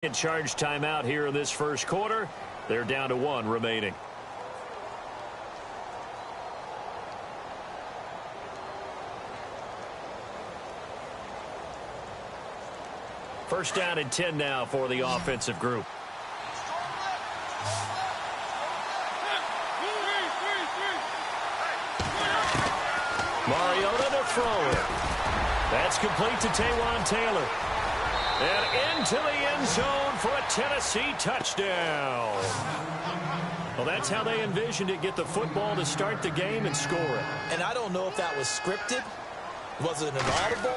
In charge timeout here in this first quarter. They're down to 1 remaining. First down and 10 now for the offensive group. Mariota to throw it. That's complete to Taywan Taylor. And into the end zone for a Tennessee touchdown. Well, that's how they envisioned it. Get the football to start the game and score it. And I don't know if that was scripted. Was it an audible?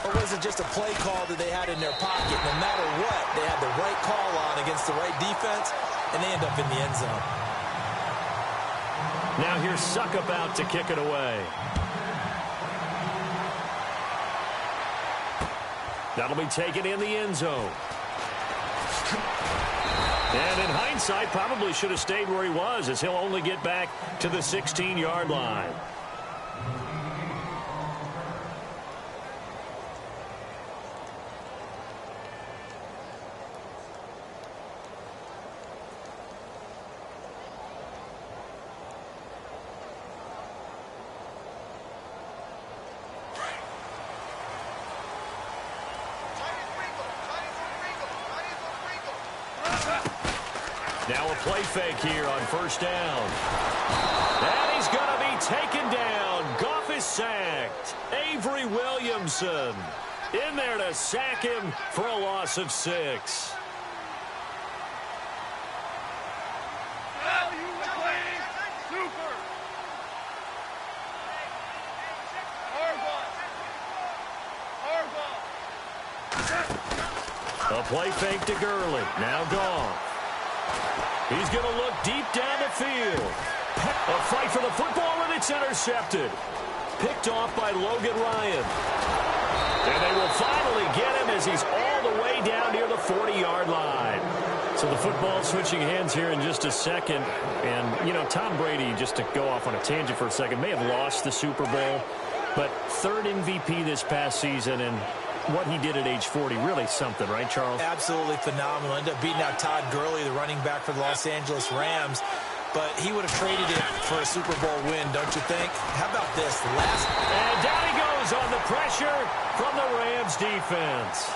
Or was it just a play call that they had in their pocket? No matter what, they had the right call on against the right defense, and they end up in the end zone. Now here's Suck about to kick it away. That'll be taken in the end zone. And in hindsight, probably should have stayed where he was, as he'll only get back to the 16-yard line. Now a play fake here on first down. And he's going to be taken down. Goff is sacked. Avery Williamson in there to sack him for a loss of 6. A play fake to Gurley. Now Goff. He's going to look deep down the field. A fight for the football, and it's intercepted. Picked off by Logan Ryan. And they will finally get him as he's all the way down near the 40-yard line. So the football switching hands here in just a second. And, you know, Tom Brady, just to go off on a tangent for a second, may have lost the Super Bowl. But third MVP this past season, and what he did at age 40, really something, right, Charles? Absolutely phenomenal. Ended up beating out Todd Gurley, the running back for the Los Angeles Rams. But he would have traded it for a Super Bowl win, don't you think? How about this? And down he goes on the pressure from the Rams defense.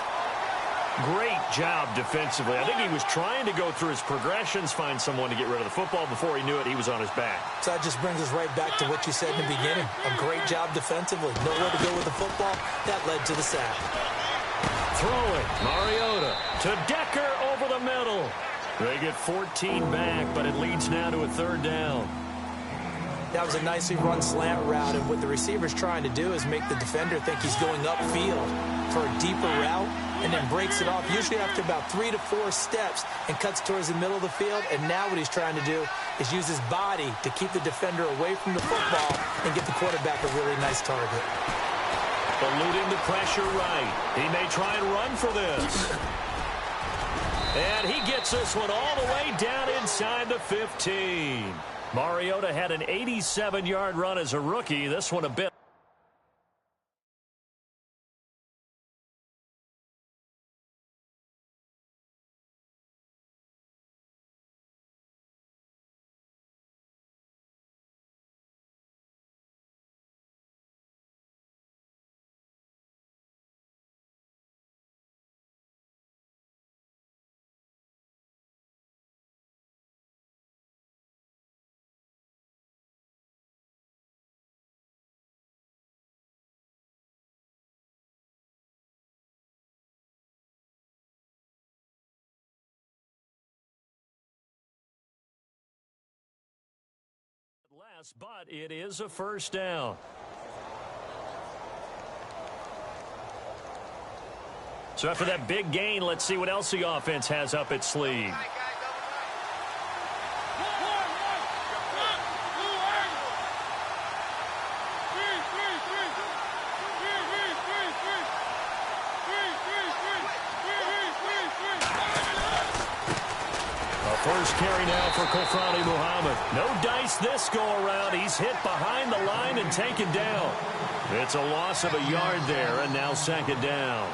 Great job defensively. I think he was trying to go through his progressions, find someone to get rid of the football. Before he knew it, he was on his back. So that just brings us right back to what you said in the beginning. A great job defensively. Nowhere to go with the football. That led to the sack. Throwing. Mariota to Decker over the middle. They get 14 back, but it leads now to a third down. That was a nicely run slant route, and what the receiver's trying to do is make the defender think he's going upfield for a deeper route, and then breaks it off, usually after about 3 to 4 steps, and cuts towards the middle of the field. And now what he's trying to do is use his body to keep the defender away from the football and get the quarterback a really nice target. Eluding the pressure right. He may try and run for this. And he gets this one all the way down inside the 15. Mariota had an 87-yard run as a rookie. This one a bit. Less, but it is a first down. So after that big gain, let's see what else the offense has up its sleeve. First carry now for Kofrani Muhammad. No dice this go-around. He's hit behind the line and taken down. It's a loss of a yard there, and now second down.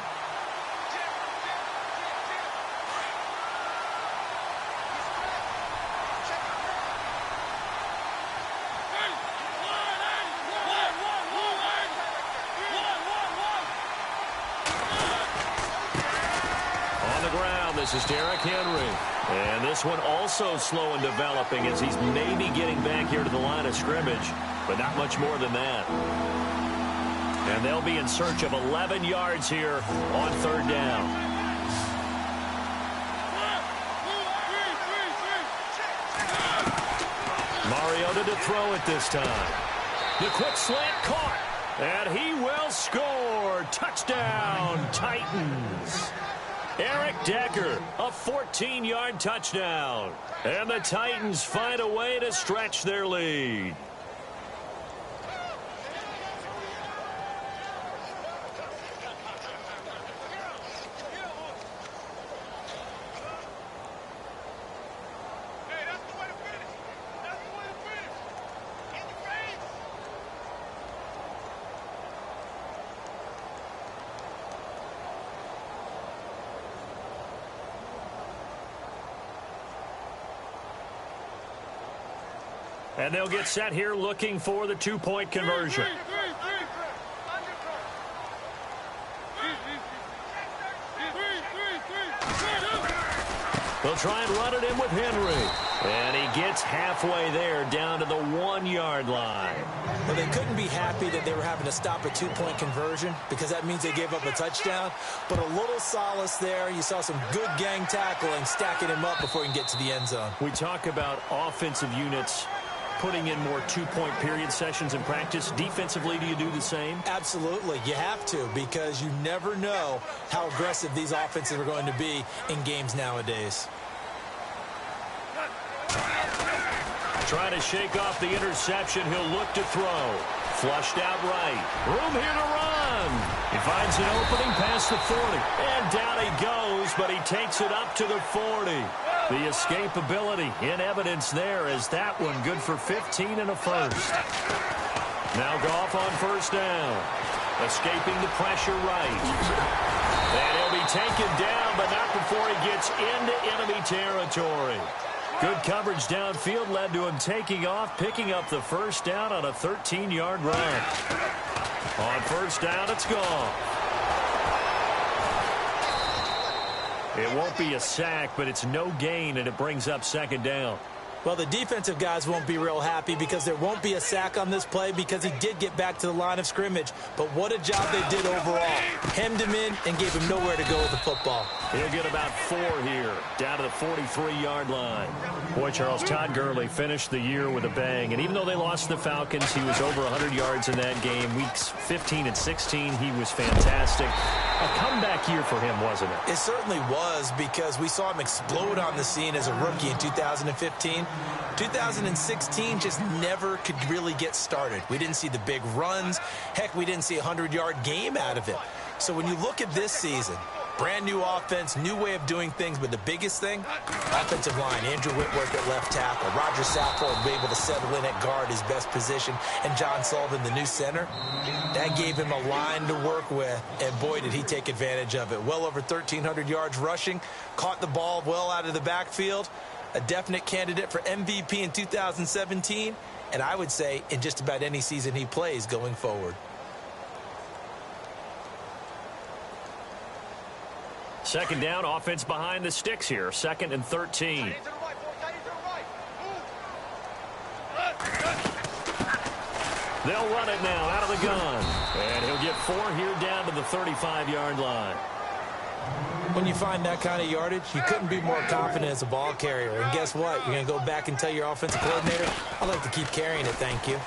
ground. This is Derrick Henry. And this one also slow in developing as he's maybe getting back here to the line of scrimmage, but not much more than that. And they'll be in search of 11 yards here on third down. Mariota to throw it this time. The quick slant caught. And he will score. Touchdown, Titans. Eric Decker, a 14-yard touchdown. And the Titans find a way to stretch their lead. And they'll get set here looking for the two-point conversion. They'll try and run it in with Henry. And he gets halfway there down to the 1-yard line. Well, they couldn't be happy that they were having to stop a two-point conversion because that means they gave up a touchdown. But a little solace there. You saw some good gang tackling, stacking him up before he can get to the end zone. We talk about offensive units putting in more two-point period sessions in practice. Defensively, do you do the same? Absolutely. You have to, because you never know how aggressive these offenses are going to be in games nowadays. Trying to shake off the interception. He'll look to throw. Flushed out right. Room here to run. He finds an opening past the 40. And down he goes, but he takes it up to the 40. The escapability in evidence there as that one good for 15 and a first. Now Goff on first down. Escaping the pressure right. And he'll be taken down, but not before he gets into enemy territory. Good coverage downfield led to him taking off, picking up the first down on a 13-yard run. On first down, it's gone. It won't be a sack, but it's no gain, and it brings up second down. Well, the defensive guys won't be real happy because there won't be a sack on this play because he did get back to the line of scrimmage. But what a job they did overall. Hemmed him in and gave him nowhere to go with the football. He'll get about 4 here, down to the 43-yard line. Boy, Charles, Todd Gurley finished the year with a bang. And even though they lost the Falcons, he was over 100 yards in that game. Weeks 15 and 16, he was fantastic. A comeback year for him, wasn't it? It certainly was, because we saw him explode on the scene as a rookie in 2015. 2016 just never could really get started. We didn't see the big runs. Heck, we didn't see a 100-yard game out of it. So when you look at this season, brand new offense, new way of doing things, but the biggest thing, offensive line. Andrew Whitworth at left tackle. Roger Saffold will be able to settle in at guard, his best position, and John Sullivan, the new center. That gave him a line to work with, and boy, did he take advantage of it. Well over 1,300 yards rushing, caught the ball well out of the backfield. A definite candidate for MVP in 2017, and I would say in just about any season he plays going forward. Second down, offense behind the sticks here. 2nd and 13. They'll run it now out of the gun. And he'll get 4 here down to the 35-yard line. When you find that kind of yardage, you couldn't be more confident as a ball carrier. And guess what? You're going to go back and tell your offensive coordinator, I'd like to keep carrying it, thank you.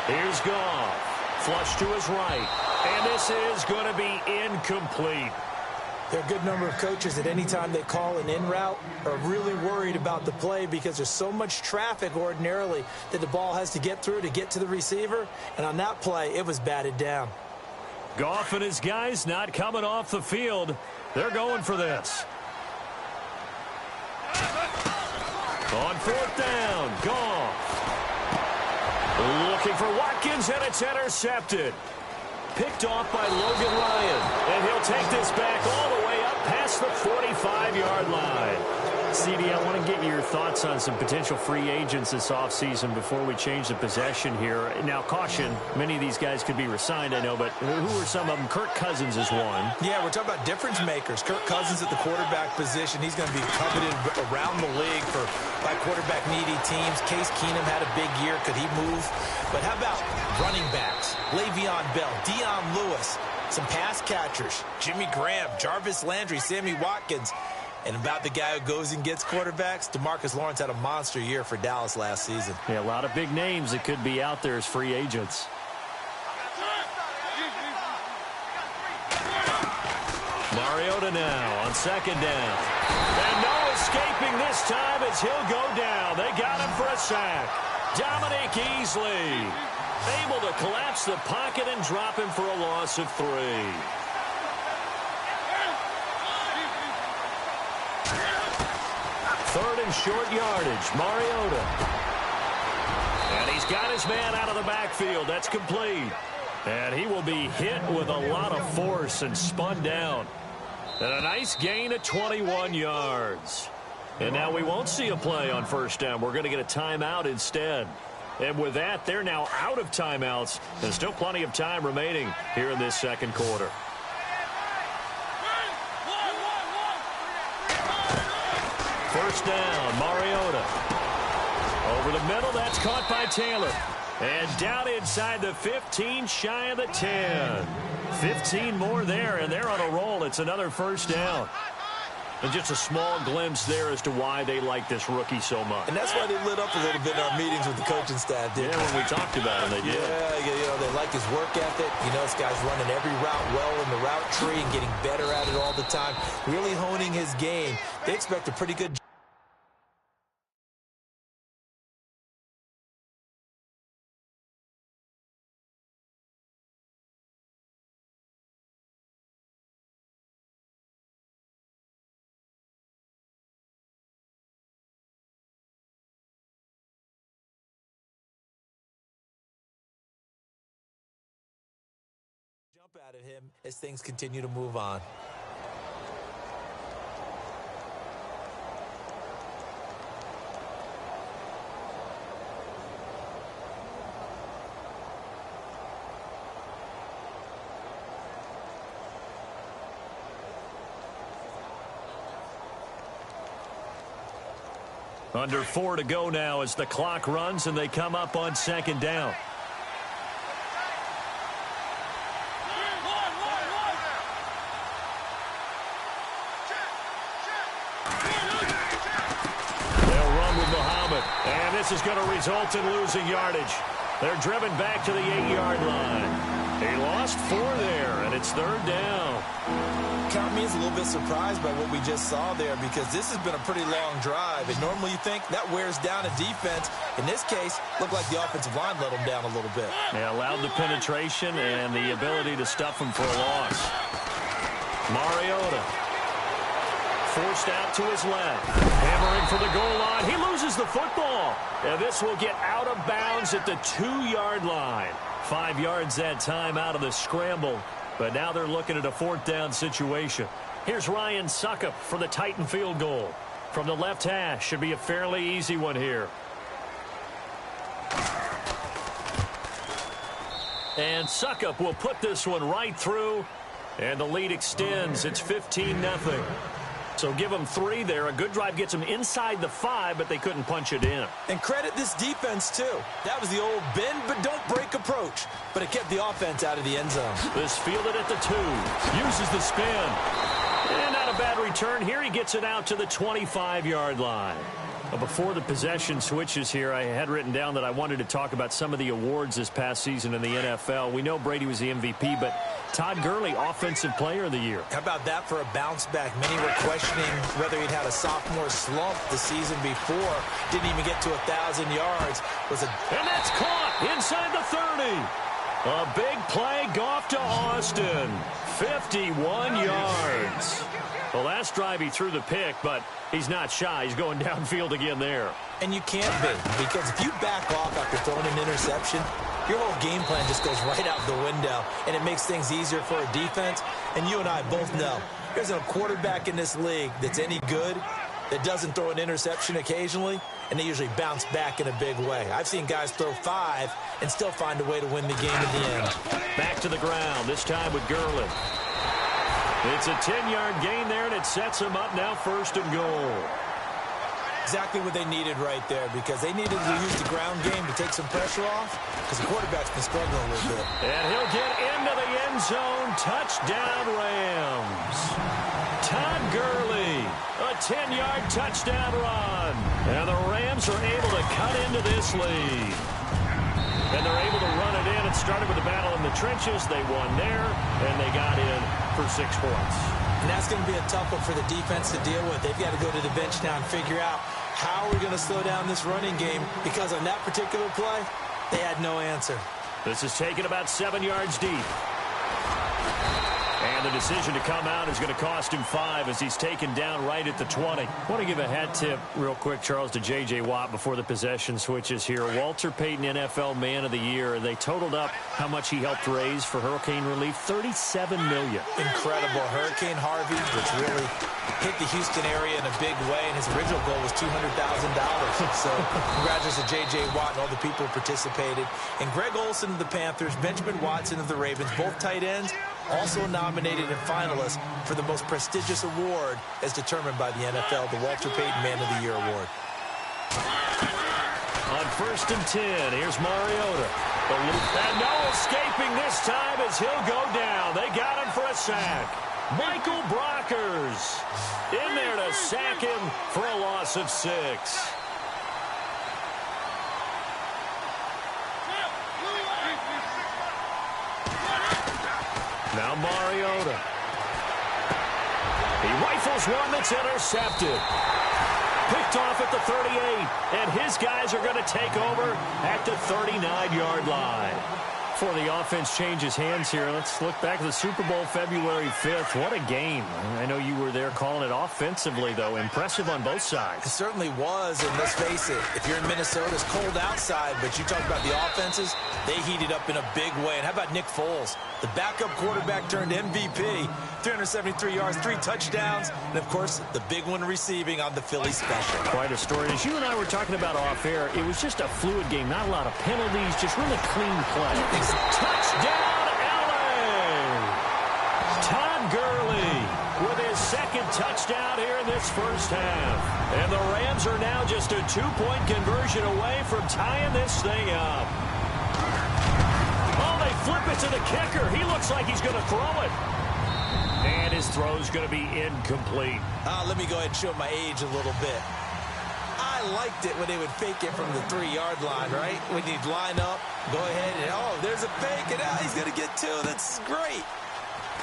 Here's Goff. Flush to his right. And this is going to be incomplete. There are a good number of coaches at any time they call an in route are really worried about the play because there's so much traffic ordinarily that the ball has to get through to get to the receiver. And on that play, it was batted down. Goff and his guys not coming off the field. They're going for this. On 4th down, Goff. Looking for Watkins, and it's intercepted. Picked off by Logan Ryan. And he'll take this back all the way up past the 45-yard line. CD, I want to get your thoughts on some potential free agents this offseason before we change the possession here. Now, caution, many of these guys could be re-signed, I know, but who are some of them? Kirk Cousins is one. Yeah, we're talking about difference makers. Kirk Cousins at the quarterback position. He's going to be coveted around the league by quarterback-needy teams. Case Keenum had a big year. Could he move? But how about running backs? Le'Veon Bell, Dion Lewis, some pass catchers, Jimmy Graham, Jarvis Landry, Sammy Watkins. And about the guy who goes and gets quarterbacks, DeMarcus Lawrence had a monster year for Dallas last season. Yeah, a lot of big names that could be out there as free agents. Mariota now on second down. And no escaping this time as he'll go down. They got him for a sack. Dominique Easley able to collapse the pocket and drop him for a loss of 3. Third and short yardage, Mariota. And he's got his man out of the backfield. That's complete. And he will be hit with a lot of force and spun down. And a nice gain of 21 yards. And now we won't see a play on first down. We're going to get a timeout instead. And with that, they're now out of timeouts. There's still plenty of time remaining here in this second quarter. First down, Mariota. Over the middle, that's caught by Taylor. And down inside the 15, shy of the 10. 15 more there, and they're on a roll. It's another first down. And just a small glimpse there as to why they like this rookie so much. And that's why they lit up a little bit in our meetings with the coaching staff. Yeah, when we talked about him, they did. Yeah, they like his work ethic. You know, this guy's running every route well in the route tree and getting better at it all the time. Really honing his game. They expect a pretty good out of him as things continue to move on. Under 4 to go now as the clock runs and they come up on second down. And this is going to result in losing yardage. They're driven back to the 8-yard line. He lost 4 there, and it's third down. Count me as a little bit surprised by what we just saw there because this has been a pretty long drive. And normally you think that wears down a defense. In this case, looked like the offensive line let them down a little bit. Yeah, allowed the penetration and the ability to stuff them for a loss. Mariota. Forced out to his left. Hammering for the goal line. He loses the football. And this will get out of bounds at the 2-yard line. 5 yards that time out of the scramble. But now they're looking at a 4th down situation. Here's Ryan Suckup for the Titan field goal. From the left hash. Should be a fairly easy one here. And Suckup will put this one right through. And the lead extends. It's 15-0. So give them 3 there. A good drive gets them inside the 5, but they couldn't punch it in. And credit this defense, too. That was the old bend but don't break approach. But it kept the offense out of the end zone. This fielded at the 2. Uses the spin. And not a bad return. Here he gets it out to the 25-yard line. Well, before the possession switches here, I had written down that I wanted to talk about some of the awards this past season in the NFL. We know Brady was the MVP, but Todd Gurley, Offensive Player of the Year. How about that for a bounce back? Many were questioning whether he'd had a sophomore slump the season before. Didn't even get to 1,000 yards. And that's caught inside the 30. A big play, Goff to Austin. 51 yards. The last drive he threw the pick, but he's not shy. He's going downfield again there. And you can't be, because if you back off after throwing an interception, your whole game plan just goes right out the window, and it makes things easier for a defense. And you and I both know there's a quarterback in this league that's any good. that doesn't throw an interception occasionally, and they usually bounce back in a big way. I've seen guys throw 5 and still find a way to win the game in the end. Back to the ground, this time with Gurley. It's a 10-yard gain there, and it sets them up now 1st and goal. Exactly what they needed right there, because they needed to use the ground game to take some pressure off, because the quarterback's been struggling a little bit. And he'll get into the end zone. Touchdown, Rams. Todd Gurley, a 10-yard touchdown run. And the Rams are able to cut into this lead. And they're able to run it in. It started with a battle in the trenches. They won there, and they got in for 6 points. And that's going to be a tough one for the defense to deal with. They've got to go to the bench now and figure out how are we going to slow down this running game, because on that particular play, they had no answer. This is taken about 7 yards deep. And the decision to come out is going to cost him 5 as he's taken down right at the 20. I want to give a hat tip real quick, Charles, to J.J. Watt before the possession switches here. Walter Payton, NFL Man of the Year. They totaled up how much he helped raise for hurricane relief, $37 million. Incredible. Hurricane Harvey, which really hit the Houston area in a big way, and his original goal was $200,000. So congratulations to J.J. Watt and all the people who participated. And Greg Olsen of the Panthers, Benjamin Watson of the Ravens, both tight ends, also nominated and finalists for the most prestigious award as determined by the NFL, the Walter Payton Man of the Year Award. On 1st and 10, here's Mariota. And no escaping this time as he'll go down. They got him for a sack. Michael Brockers in there to sack him for a loss of 6. Now Mariota. He rifles one that's intercepted. Picked off at the 38, and his guys are going to take over at the 39-yard line. Before the offense changes hands here, let's look back at the Super Bowl February 5th. What a game. I know you were there calling it offensively, though. Impressive on both sides. It certainly was, and let's face it, if you're in Minnesota, it's cold outside, but you talk about the offenses, they heated up in a big way. And how about Nick Foles? The backup quarterback turned MVP, 373 yards, 3 touchdowns, and, of course, the big one receiving on the Philly special. Quite a story. As you and I were talking about off air, it was just a fluid game, not a lot of penalties, just really clean play. Touchdown, L.A. Todd Gurley with his 2nd touchdown here in this first half. And the Rams are now just a 2-point conversion away from tying this thing up. Oh, they flip it to the kicker. He looks like he's going to throw it. And his throw's going to be incomplete. Let me go ahead and show my age a little bit. I liked it when they would fake it from the 3-yard line, right? When you'd line up, go ahead, and oh, there's a fake, and he's going to get 2. That's great.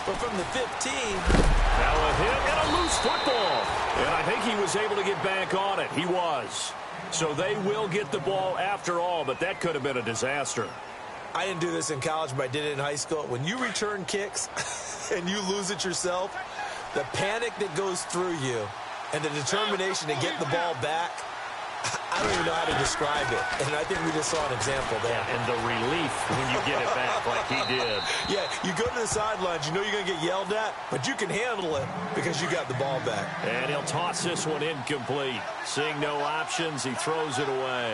But from the 15. Now a hit and a loose football. And I think he was able to get back on it. He was. So they will get the ball after all, but that could have been a disaster. I didn't do this in college, but I did it in high school. When you return kicks and you lose it yourself, the panic that goes through you and the determination to get the ball back, I don't even know how to describe it. And I think we just saw an example there. Yeah, and the relief when you get it back like he did. Yeah, you go to the sidelines, you know you're going to get yelled at, but you can handle it because you got the ball back. And he'll toss this one incomplete. Seeing no options, he throws it away.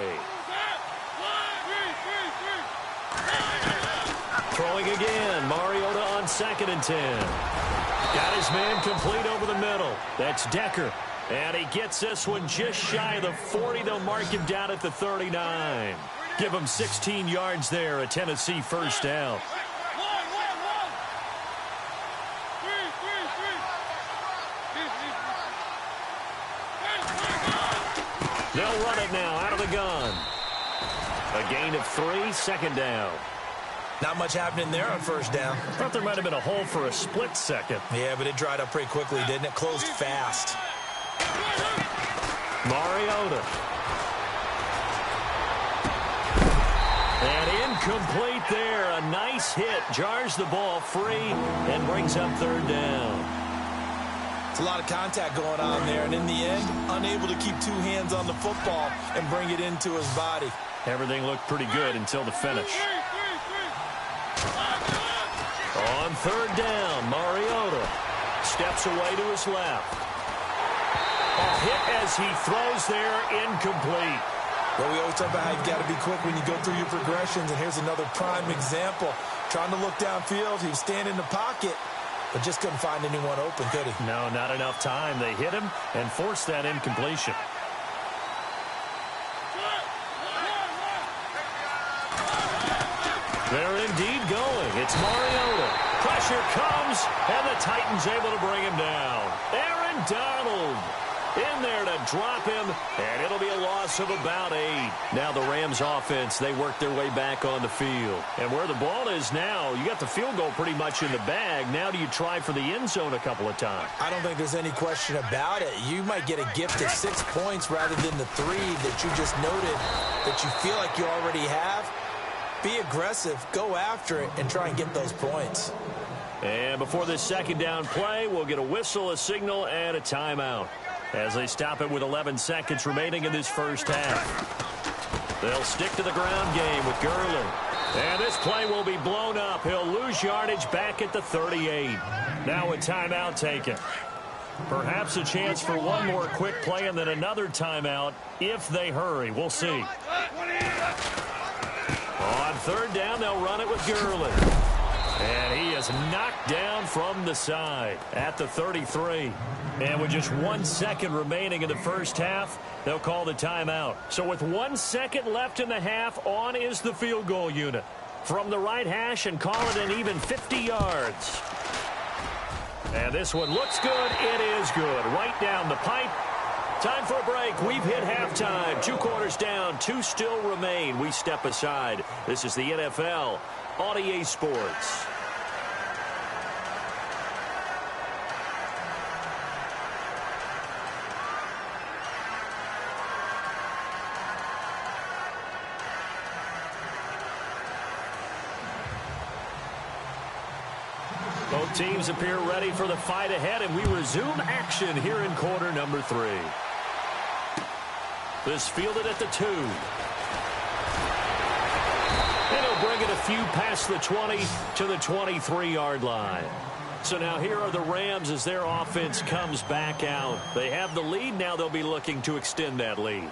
Throwing again, Mariota on 2nd and 10. Got his man complete over the middle. That's Decker. And he gets this one just shy of the 40. They'll mark him down at the 39. Give him 16 yards there, a Tennessee first down. They'll run it now out of the gun. A gain of 3, 2nd down. Not much happening there on 1st down. Thought there might have been a hole for a split second. Yeah, but it dried up pretty quickly, didn't it? Closed fast. Mariota. And incomplete there. A nice hit. Jars the ball free and brings up 3rd down. It's a lot of contact going on there, and in the end, unable to keep 2 hands on the football and bring it into his body. Everything looked pretty good until the finish. On 3rd down, Mariota steps away to his left. A hit as he throws there, incomplete. Well, we always talk about how you've got to be quick when you go through your progressions, and here's another prime example. Trying to look downfield, he was standing in the pocket, but just couldn't find anyone open, could he? No, not enough time. They hit him and forced that incompletion. They're indeed going. It's Mariota. Pressure comes, and the Titans able to bring him down. Aaron Donald in there to drop him, and it'll be a loss of about 8. Now the Rams offense, they work their way back on the field. And where the ball is now, you got the field goal pretty much in the bag. Now do you try for the end zone a couple of times? I don't think there's any question about it. You might get a gift of 6 points rather than the 3 that you just noted that you feel like you already have. Be aggressive, go after it, and try and get those points. And before this second down play, we'll get a whistle, a signal, and a timeout as they stop it with 11 seconds remaining in this first half. They'll stick to the ground game with Gurley. And this play will be blown up. He'll lose yardage back at the 38. Now a timeout taken. Perhaps a chance for one more quick play and then another timeout if they hurry. We'll see. On third down, they'll run it with Gurley. And he is knocked down from the side at the 33. And with just 1 second remaining in the first half, they'll call the timeout. So with 1 second left in the half, on is the field goal unit. From the right hash and call it an even 50 yards. And this one looks good. It is good. Right down the pipe. Time for a break. We've hit halftime. 2 quarters down. 2 still remain. We step aside. This is the NFL on EA Sports. Both teams appear ready for the fight ahead, and we resume action here in quarter number 3. This fielded at the 2. And he'll bring it a few past the 20 to the 23-yard line. So now here are the Rams as their offense comes back out. They have the lead. Now they'll be looking to extend that lead.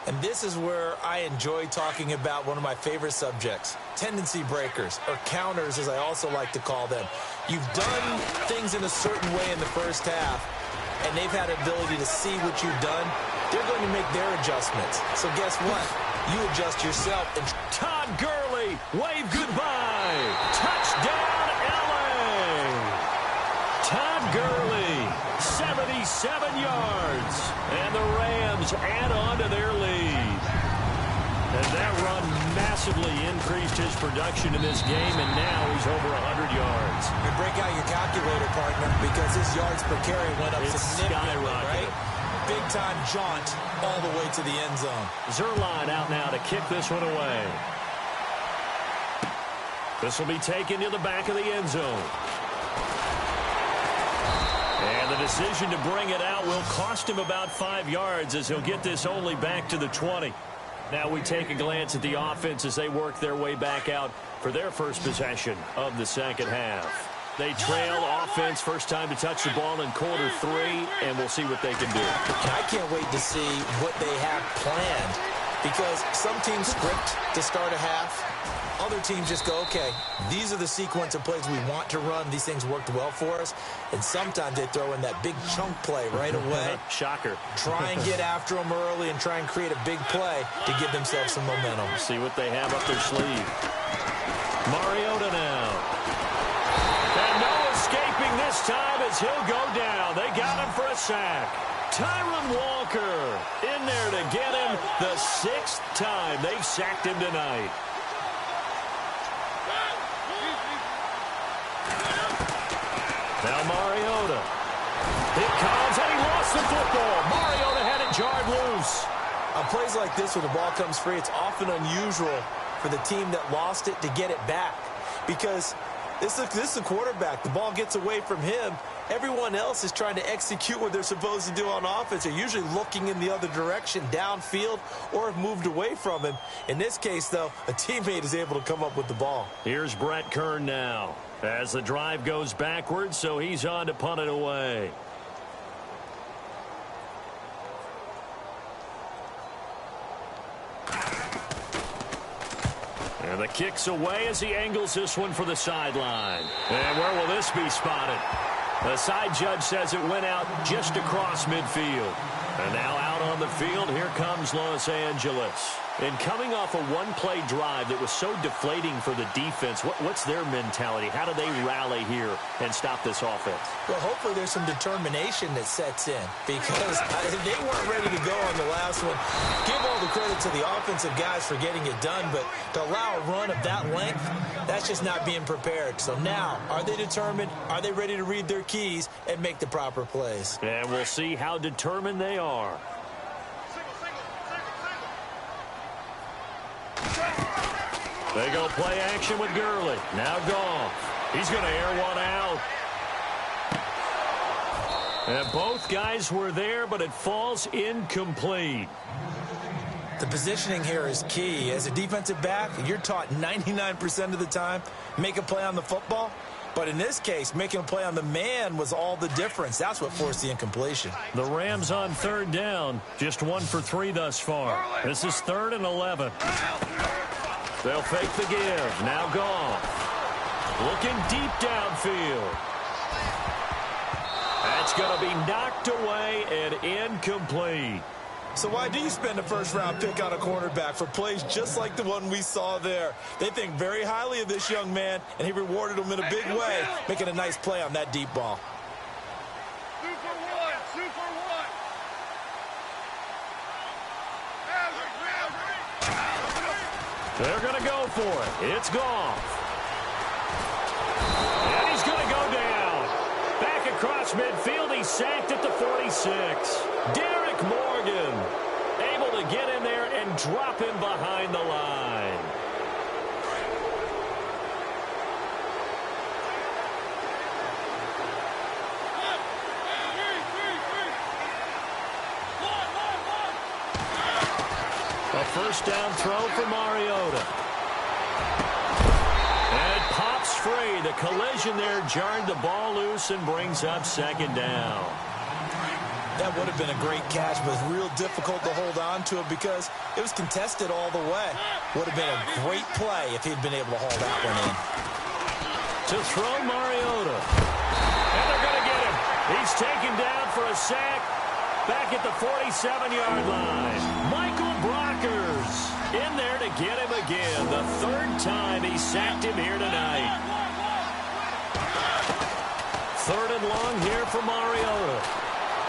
And this is where I enjoy talking about one of my favorite subjects, tendency breakers, or counters as I also like to call them. You've done things in a certain way in the first half, and they've had an ability to see what you've done. They're going to make their adjustments. So guess what? You adjust yourself. And Todd Gurley, wave goodbye. Touchdown, L.A. Todd Gurley, 77 yards. And the Rams add on to their lead. And that run massively increased his production in this game, and now he's over 100 yards. You break out your calculator, partner, because his yards per carry went up significantly, right? Big-time jaunt all the way to the end zone. Zerline out now to kick this one away. This will be taken to the back of the end zone. And the decision to bring it out will cost him about 5 yards as he'll get this only back to the 20. Now we take a glance at the offense as they work their way back out for their first possession of the second half. They trail offense, first time to touch the ball in quarter 3, and we'll see what they can do. I can't wait to see what they have planned, because some teams script to start a half. Other teams just go, okay, these are the sequence of plays we want to run. These things worked well for us. And sometimes they throw in that big chunk play right away. Shocker. Try and get after them early and try and create a big play to give themselves some momentum. See what they have up their sleeve. Mariota now. And no escaping this time as he'll go down. They got him for a sack. Tyron Walker in there to get him the 6th time they've sacked him tonight. Now Mariota. It comes, and he lost the football. Mariota had it jarred loose. On plays like this where the ball comes free, it's often unusual for the team that lost it to get it back. Because this is a quarterback. The ball gets away from him. Everyone else is trying to execute what they're supposed to do on offense. They're usually looking in the other direction, downfield, or have moved away from him. In this case, though, a teammate is able to come up with the ball. Here's Brett Kern now as the drive goes backwards, so he's on to punt it away. And the kick's away as he angles this one for the sideline. And where will this be spotted? The side judge says it went out just across midfield. And now out on the field, here comes Los Angeles. And coming off a one-play drive that was so deflating for the defense, what's their mentality? How do they rally here and stop this offense? Well, hopefully there's some determination that sets in because they weren't ready to go on the last one. Give all the credit to the offensive guys for getting it done, but to allow a run of that length, that's just not being prepared. So now, are they determined? Are they ready to read their keys and make the proper plays? And we'll see how determined they are. They go play action with Gurley. Now Goff. He's going to air one out. And both guys were there, but it falls incomplete. The positioning here is key. As a defensive back, you're taught 99% of the time, make a play on the football. But in this case, making a play on the man was all the difference. That's what forced the incompletion. The Rams on third down. Just 1 for 3 thus far. This is 3rd and 11. They'll fake the give. Now Goff. Looking deep downfield. That's going to be knocked away and incomplete. So why do you spend a first-round pick on a quarterback for plays just like the one we saw there? They think very highly of this young man, and he rewarded him in a big way, making a nice play on that deep ball. 2 for 1, 2 for 1. They're going to go for it. It's Goff. And he's going to go down. Back across midfield. He's sacked at the 46. Derek Morgan able to get in there and drop him behind the line. A first down throw for Mariota. And it pops free. The collision there jarred the ball loose and brings up 2nd down. That would have been a great catch, but real difficult to hold on to it because it was contested all the way. Would have been a great play if he'd been able to haul that one in. To throw Mariota. And they're going to get him. He's taken down for a sack back at the 47-yard line. Michael Brockers in there to get him again. The 3rd time he sacked him here tonight. 3rd and long here for Mariota.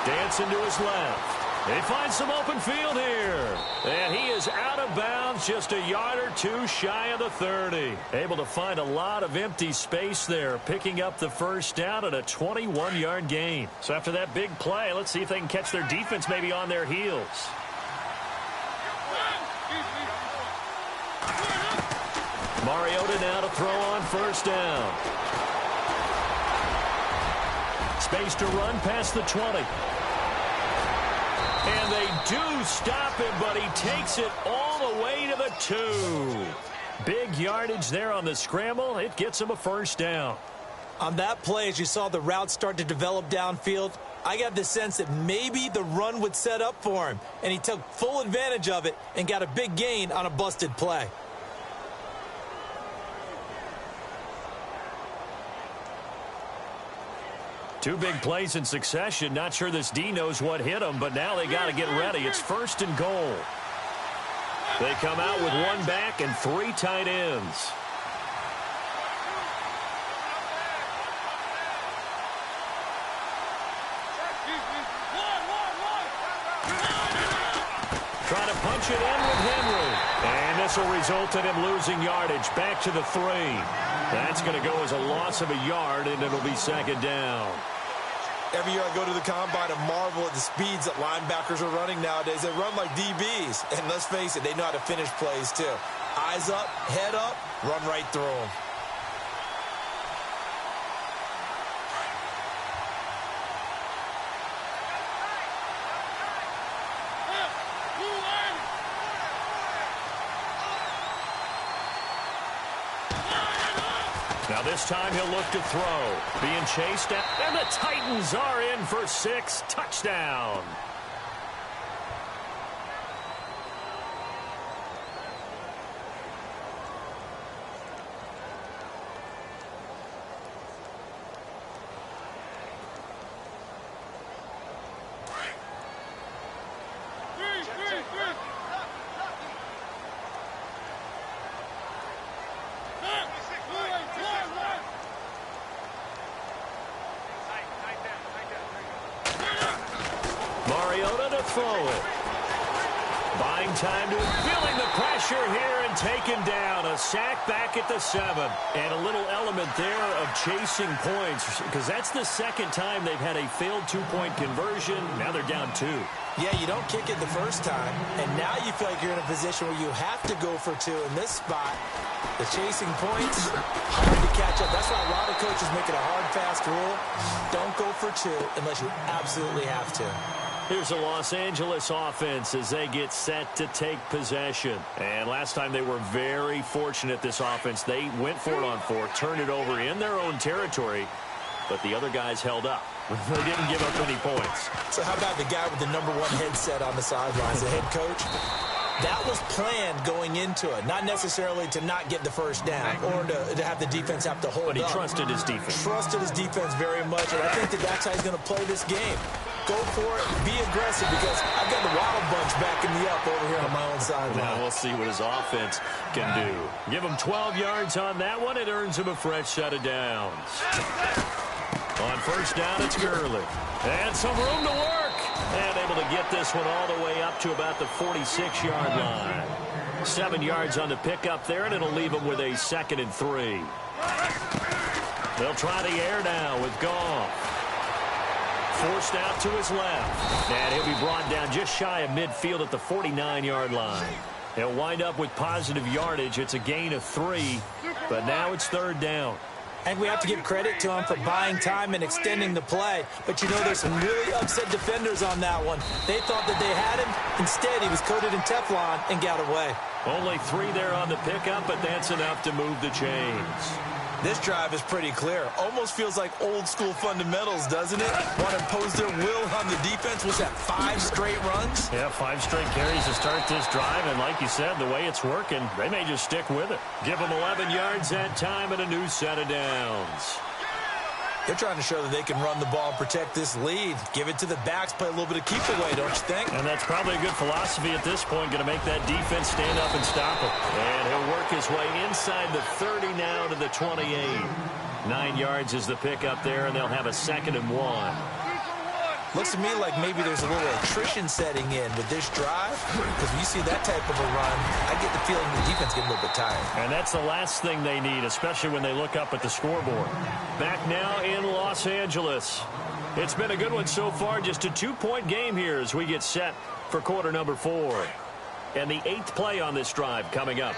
Dancing to his left. They find some open field here. And he is out of bounds, just a yard or two shy of the 30. Able to find a lot of empty space there, picking up the first down at a 21-yard gain. So after that big play, let's see if they can catch their defense maybe on their heels. Mariota now to throw on first down. Space to run past the 20. And they do stop him, but he takes it all the way to the 2. Big yardage there on the scramble. It gets him a first down. On that play, as you saw the route start to develop downfield, I got the sense that maybe the run would set up for him. And he took full advantage of it and got a big gain on a busted play. Two big plays in succession. Not sure this D knows what hit him, but now they got to get ready. It's 1st and goal. They come out with 1 back and 3 tight ends. Trying to punch it in with Henry. And this will result in him losing yardage back to the 3. That's going to go as a loss of a yard, and it'll be 2nd down. Every year I go to the combine and marvel at the speeds that linebackers are running nowadays. They run like DBs. And let's face it, they know how to finish plays too. Eyes up, head up, run right through them. Now this time he'll look to throw. Being chased at, and the Titans are in for 6. Touchdown. to throw it. Buying time to feeling the pressure here and taken down. A sack back at the 7. And a little element there of chasing points, because that's the second time they've had a failed two-point conversion. Now they're down 2. Yeah, you don't kick it the first time, and now you feel like you're in a position where you have to go for 2 in this spot. The chasing points, hard to catch up. That's why a lot of coaches make it a hard, fast rule. Don't go for 2 unless you absolutely have to. Here's a Los Angeles offense as they get set to take possession. And last time they were very fortunate, this offense. They went for it on 4, turned it over in their own territory, but the other guys held up. They didn't give up any points. So how about the guy with the #1 headset on the sidelines, the head coach? That was planned going into it, not necessarily to not get the first down or to have the defense have to hold up. But he trusted his defense. Trusted his defense very much, and I think that's how he's going to play this game. Go for it, be aggressive, because I've got the Wild Bunch backing me up over here on my own sideline. Now we'll see what his offense can do. Give him 12 yards on that one. It earns him a fresh set of downs. On first down, it's Gurley. And some room to work. And able to get this one all the way up to about the 46-yard line. 7 yards on the pickup there, and it'll leave him with a 2nd and 3. They'll try the air now with Goff. Forced out to his left. And he'll be brought down just shy of midfield at the 49-yard line. He'll wind up with positive yardage. It's a gain of 3, but now it's 3rd down. And we have to give credit to him for buying time and extending the play. But, you know, there's some really upset defenders on that one. They thought that they had him. Instead, he was coated in Teflon and got away. Only 3 there on the pickup, but that's enough to move the chains. This drive is pretty clear. Almost feels like old-school fundamentals, doesn't it? Want to impose their will on the defense. Was that 5 straight runs? Yeah, 5 straight carries to start this drive. And like you said, the way it's working, they may just stick with it. Give them 11 yards that time and a new set of downs. They're trying to show that they can run the ball and protect this lead. Give it to the backs, play a little bit of keep away, don't you think? And that's probably a good philosophy at this point, going to make that defense stand up and stop it. And he'll work his way inside the 30 now to the 28. 9 yards is the pickup there, and they'll have a 2nd and 1. Looks to me like maybe there's a little attrition setting in with this drive, because when you see that type of a run, I get the feeling the defense getting a little bit tired. And that's the last thing they need, especially when they look up at the scoreboard. Back now in Los Angeles. It's been a good one so far, just a 2-point game here as we get set for quarter number 4. And the 8th play on this drive coming up.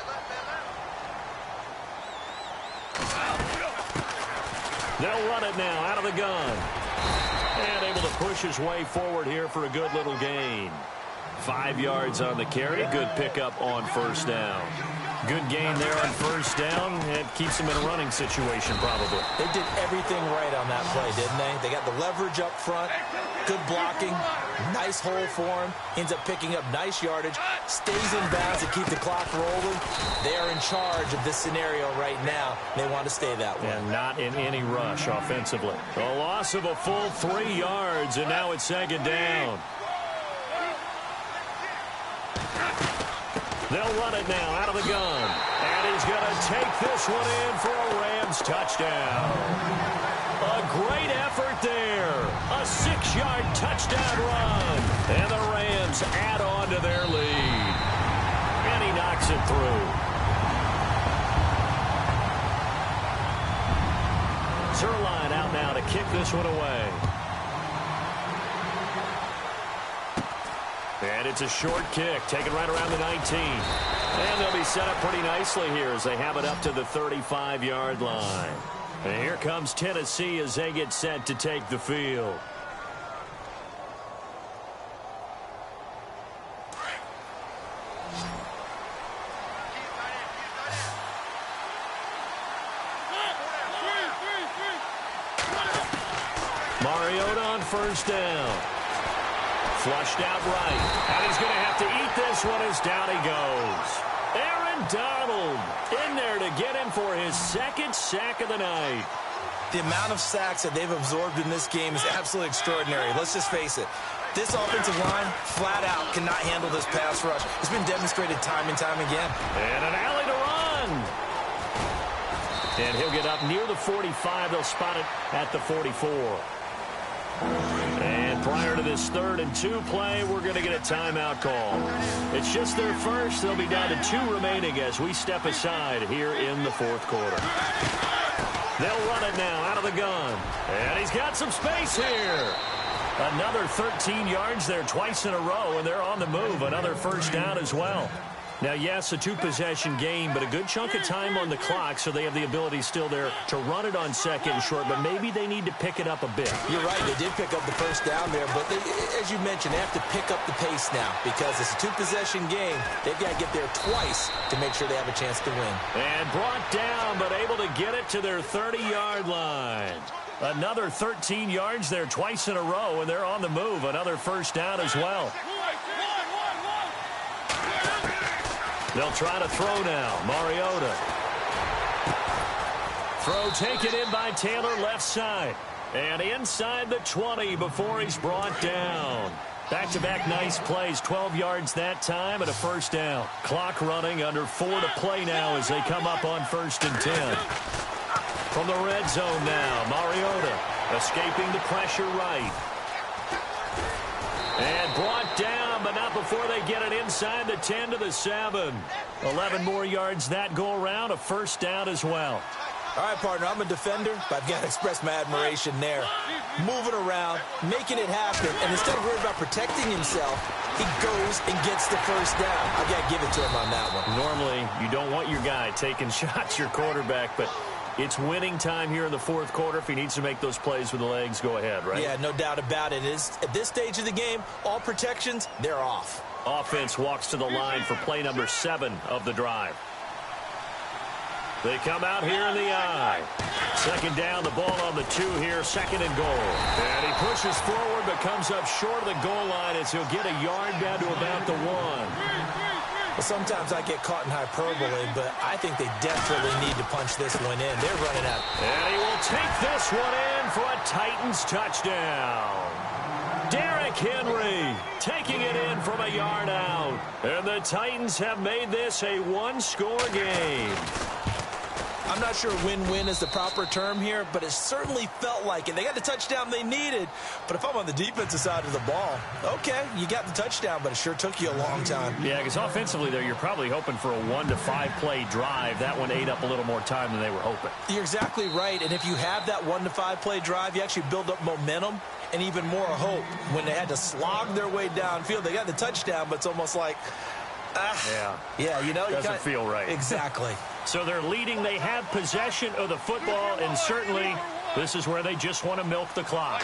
They'll run it now out of the gun. And able to push his way forward here for a good little gain. 5 yards on the carry. Good pickup on first down. Good gain there on first down. It keeps them in a running situation probably. They did everything right on that play, didn't they? They got the leverage up front. Good blocking. Nice hole for him. Ends up picking up nice yardage. Stays in bounds to keep the clock rolling. They are in charge of this scenario right now. They want to stay that way. And not in any rush offensively. A loss of a full 3 yards, and now it's 2nd down. They'll run it now out of the gun. And he's going to take this one in for a Rams touchdown. A great effort there. A 6-yard touchdown run. And the Rams add on to their lead. And he knocks it through. Zerline out now to kick this one away. And it's a short kick, taken right around the 19. And they'll be set up pretty nicely here as they have it up to the 35-yard line. And here comes Tennessee as they get set to take the field. Mariota on first down. Flushed out right. And he's going to have to eat this one as down he goes. Aaron Donald in there to get him for his 2nd sack of the night. The amount of sacks that they've absorbed in this game is absolutely extraordinary. Let's just face it. This offensive line, flat out, cannot handle this pass rush. It's been demonstrated time and time again. And an alley to run. And he'll get up near the 45. They'll spot it at the 44. And prior to this 3rd and 2 play, we're going to get a timeout call. It's just their first. They'll be down to 2 remaining as we step aside here in the 4th quarter. They'll run it now out of the gun. And he's got some space here. Another 13 yards there twice in a row, and they're on the move. Another first down as well. Now, yes, a 2-possession game, but a good chunk of time on the clock, so they have the ability still there to run it on 2nd and short, but maybe they need to pick it up a bit. You're right. They did pick up the first down there, but they, as you mentioned, they have to pick up the pace now because it's a 2-possession game. They've got to get there twice to make sure they have a chance to win. And brought down, but able to get it to their 30-yard line. Another 13 yards there twice in a row, and they're on the move. Another first down as well. They'll try to throw now. Mariota. Throw taken in by Taylor left side. And inside the 20 before he's brought down. Back-to-back nice plays. 12 yards that time and a first down. Clock running under 4 to play now as they come up on 1st and 10. From the red zone now. Mariota escaping the pressure right. And brought down, but not before they get it inside the 10 to the 7. 11 more yards that go around, a first down as well. All right, partner, I'm a defender, but I've got to express my admiration there. Moving around, making it happen, and instead of worrying about protecting himself, he goes and gets the first down. I've got to give it to him on that one. Normally, you don't want your guy taking shots, your quarterback, but it's winning time here in the 4th quarter. If he needs to make those plays with the legs, go ahead, right? Yeah, no doubt about it. At this stage of the game, all protections, they're off. Offense walks to the line for play number 7 of the drive. They come out here in the I. 2nd down, the ball on the 2 here, 2nd and goal. And he pushes forward but comes up short of the goal line as he'll get a yard down to about the 1. Well, sometimes I get caught in hyperbole, but I think they desperately need to punch this one in. They're running out. And he will take this one in for a Titans touchdown. Derrick Henry taking it in from a yard out. And the Titans have made this a 1-score game. I'm not sure win-win is the proper term here, but it certainly felt like it. They got the touchdown they needed, but if I'm on the defensive side of the ball, okay, you got the touchdown, but it sure took you a long time. Yeah, because offensively there, you're probably hoping for a 1 to 5 play drive. That one ate up a little more time than they were hoping. You're exactly right, and if you have that 1 to 5 play drive, you actually build up momentum and even more hope. When they had to slog their way downfield, they got the touchdown, but it's almost like, yeah, you know, doesn't feel right. Exactly. So they're leading. They have possession of the football, and certainly this is where they just want to milk the clock.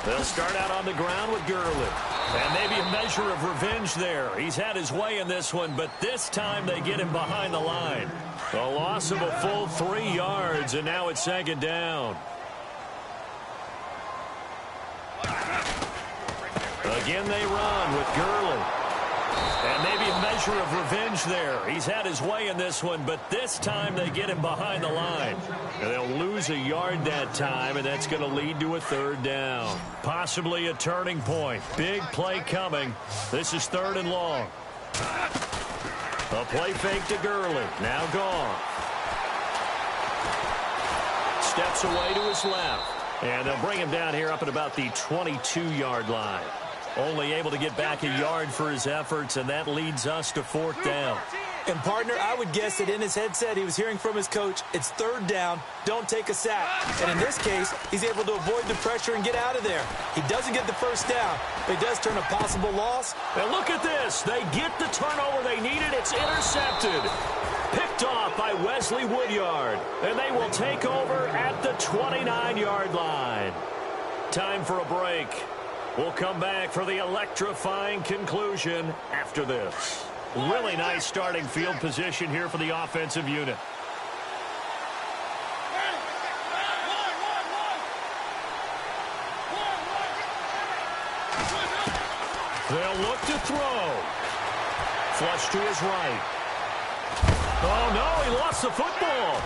They'll start out on the ground with Gurley. And maybe a measure of revenge there. He's had his way in this one, but this time they get him behind the line. A loss of a full 3 yards, and now it's 2nd down. Again they run with Gurley. And maybe a measure of revenge there. He's had his way in this one, but this time they get him behind the line. And they'll lose a yard that time, and that's going to lead to a 3rd down. Possibly a turning point. Big play coming. This is 3rd and long. A play fake to Gurley. Now gone. Steps away to his left. And they'll bring him down here up at about the 22-yard line. Only able to get back a yard for his efforts, and that leads us to 4th down. And, partner, I would guess that in his headset he was hearing from his coach, it's 3rd down, don't take a sack. And in this case, he's able to avoid the pressure and get out of there. He doesn't get the first down, but he does turn a possible loss. And look at this. They get the turnover they needed. It's intercepted. Picked off by Wesley Woodyard. And they will take over at the 29-yard line. Time for a break. We'll come back for the electrifying conclusion after this. Really nice starting field position here for the offensive unit. They'll look to throw. Flush to his right. Oh, no, he lost the football.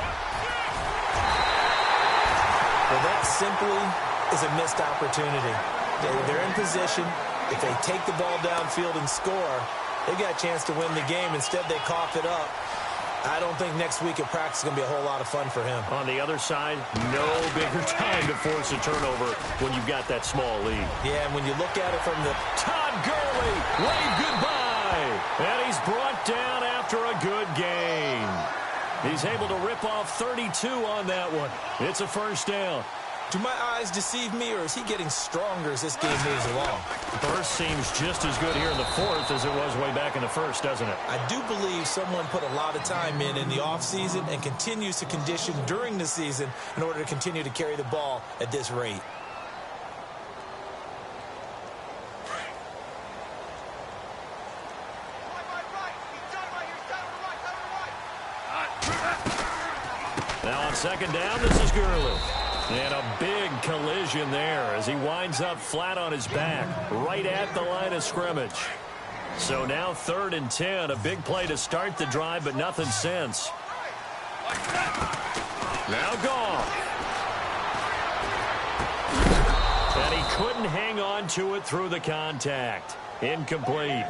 Well, that simply is a missed opportunity. They're in position. If they take the ball downfield and score, they got a chance to win the game. Instead, they cough it up. I don't think next week at practice is going to be a whole lot of fun for him. On the other side, no bigger time to force a turnover when you've got that small lead. Yeah, and when you look at it from the... Todd Gurley, wave goodbye. And he's brought down after a good game. He's able to rip off 32 on that one. It's a first down. Do my eyes deceive me, or is he getting stronger as this game moves along? First seems just as good here in the fourth as it was way back in the first, doesn't it? I do believe someone put a lot of time in the offseason and continues to condition during the season in order to continue to carry the ball at this rate. Now on second down, this is Gurley. And a big collision there as he winds up flat on his back right at the line of scrimmage. So now 3rd and 10, a big play to start the drive, but nothing since. Now Goff. And he couldn't hang on to it through the contact. Incomplete.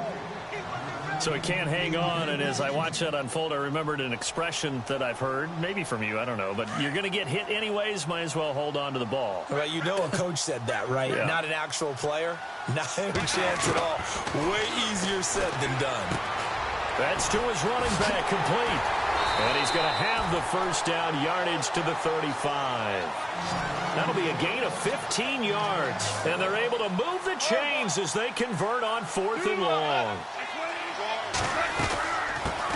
So he can't hang on, and as I watch that unfold, I remembered an expression that I've heard, maybe from you, I don't know, but you're going to get hit anyways, might as well hold on to the ball. Well, you know a coach said that, right? Yeah. Not an actual player. Not a chance at all. Way easier said than done. That's to his running back, complete. And he's going to have the first down, yardage to the 35. That'll be a gain of 15 yards, and they're able to move the chains as they convert on 4th and long.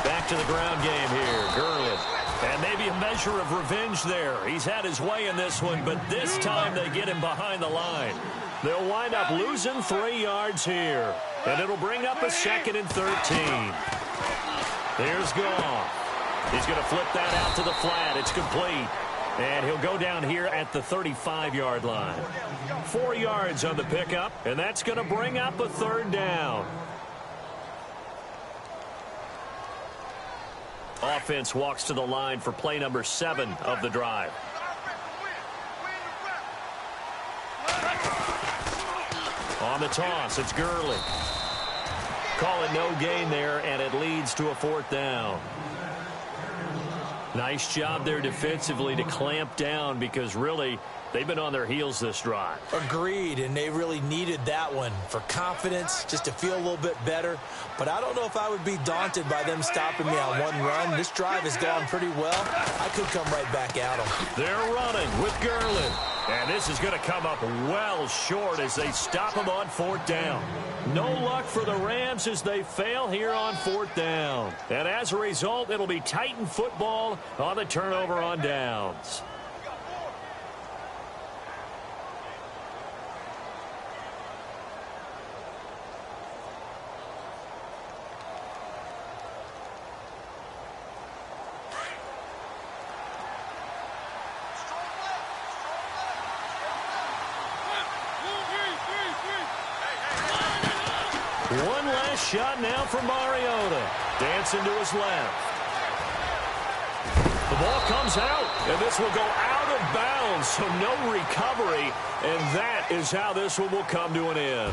Back to the ground game here, Gurley. And maybe a measure of revenge there. He's had his way in this one, but this time they get him behind the line. They'll wind up losing 3 yards here, and it'll bring up a 2nd and 13. Here's Goff. He's going to flip that out to the flat. It's complete. And he'll go down here at the 35-yard line. 4 yards on the pickup, and that's going to bring up a 3rd down. Offense walks to the line for play number 7 of the drive. On the toss, it's Gurley. Call it no gain there, and it leads to a 4th down. Nice job there defensively to clamp down because really they've been on their heels this drive. Agreed, and they really needed that one for confidence, just to feel a little bit better. But I don't know if I would be daunted by them stopping me on one run. This drive has gone pretty well. I could come right back at them. They're running with Gurley. And this is going to come up well short as they stop him on 4th down. No luck for the Rams as they fail here on 4th down. And as a result, it'll be Titan football on the turnover on downs. One last shot now for Mariota. Dancing to his left. The ball comes out, and this will go out of bounds, so no recovery, and that is how this one will come to an end.